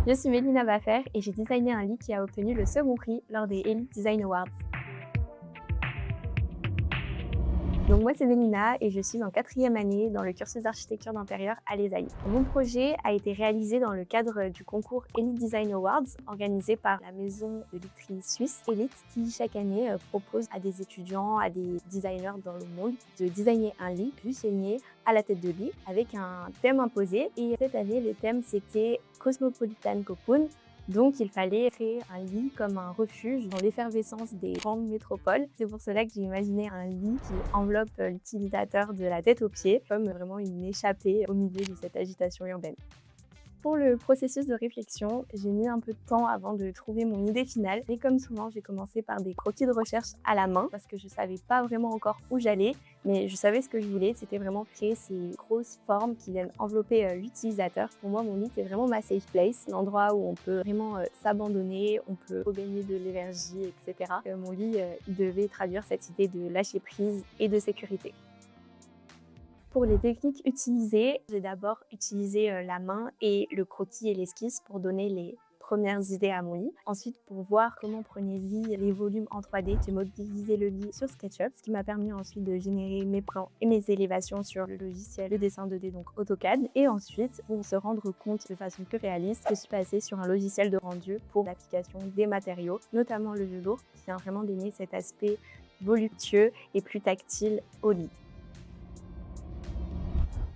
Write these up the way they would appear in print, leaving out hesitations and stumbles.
Je suis Mélina Baffer et j'ai designé un lit qui a obtenu le second prix lors des Elite Design Awards. Donc moi c'est Mélina et je suis en 4e année dans le cursus d'architecture d'intérieur à l'ESAI. Mon projet a été réalisé dans le cadre du concours Elite Design Awards organisé par la maison de literie suisse Elite qui chaque année propose à des étudiants, à des designers dans le monde de designer un lit buissonnier à la tête de lit avec un thème imposé. Et cette année le thème c'était Cosmopolitan Cocoon. Donc, il fallait créer un lit comme un refuge dans l'effervescence des grandes métropoles. C'est pour cela que j'ai imaginé un lit qui enveloppe l'utilisateur de la tête aux pieds, comme vraiment une échappée au milieu de cette agitation urbaine. Pour le processus de réflexion, j'ai mis un peu de temps avant de trouver mon idée finale. Mais comme souvent, j'ai commencé par des croquis de recherche à la main parce que je ne savais pas vraiment encore où j'allais, mais je savais ce que je voulais. C'était vraiment créer ces grosses formes qui viennent envelopper l'utilisateur. Pour moi, mon lit, c'est vraiment ma safe place, l'endroit où on peut vraiment s'abandonner, on peut regagner de l'énergie, etc. Mon lit il devait traduire cette idée de lâcher prise et de sécurité. Pour les techniques utilisées, j'ai d'abord utilisé la main et le croquis et l'esquisse pour donner les premières idées à mon lit. Ensuite, pour voir comment prenait vie les volumes en 3D, j'ai modélisé le lit sur SketchUp, ce qui m'a permis ensuite de générer mes plans et mes élévations sur le logiciel de dessin 2D, donc AutoCAD. Et ensuite, pour se rendre compte de façon plus réaliste, je suis passée sur un logiciel de rendu pour l'application des matériaux, notamment le velours, qui vient vraiment donner cet aspect voluptueux et plus tactile au lit.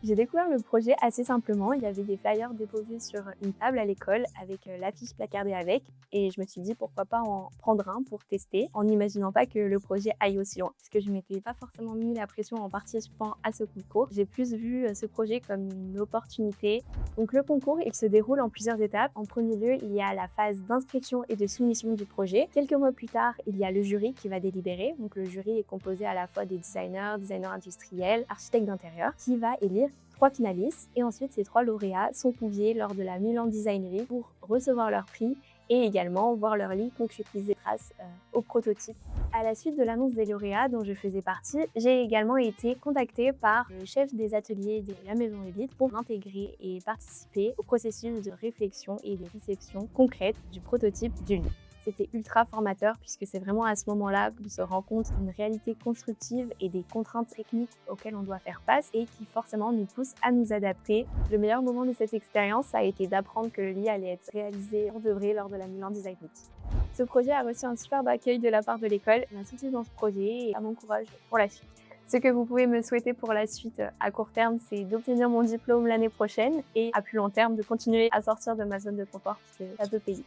J'ai découvert le projet assez simplement. Il y avait des flyers déposés sur une table à l'école avec l'affiche placardée avec et je me suis dit pourquoi pas en prendre un pour tester en n'imaginant pas que le projet aille aussi loin parce que je m'étais pas forcément mis la pression en participant à ce concours. J'ai plus vu ce projet comme une opportunité. Donc le concours, il se déroule en plusieurs étapes. En premier lieu, il y a la phase d'inscription et de soumission du projet. Quelques mois plus tard, il y a le jury qui va délibérer. Donc le jury est composé à la fois des designers, designers industriels, architectes d'intérieur qui va élire 3 finalistes et ensuite ces 3 lauréats sont conviés lors de la Milan Design Week pour recevoir leur prix et également voir leur lit concrétiser grâce au prototype. À la suite de l'annonce des lauréats dont je faisais partie, j'ai également été contactée par le chef des ateliers de la Maison Elite pour m'intégrer et participer au processus de réflexion et de réception concrète du prototype du lit. C'était ultra formateur puisque c'est vraiment à ce moment-là qu'on se rend compte d'une réalité constructive et des contraintes techniques auxquelles on doit faire face et qui forcément nous poussent à nous adapter. Le meilleur moment de cette expérience, ça a été d'apprendre que le lit allait être réalisé pour de vrai lors de la Milan Design Week. Ce projet a reçu un superbe accueil de la part de l'école. Elle m'a soutenue dans ce projet et ça m'encourage pour la suite. Ce que vous pouvez me souhaiter pour la suite à court terme, c'est d'obtenir mon diplôme l'année prochaine et à plus long terme, de continuer à sortir de ma zone de confort parce que ça peut payer.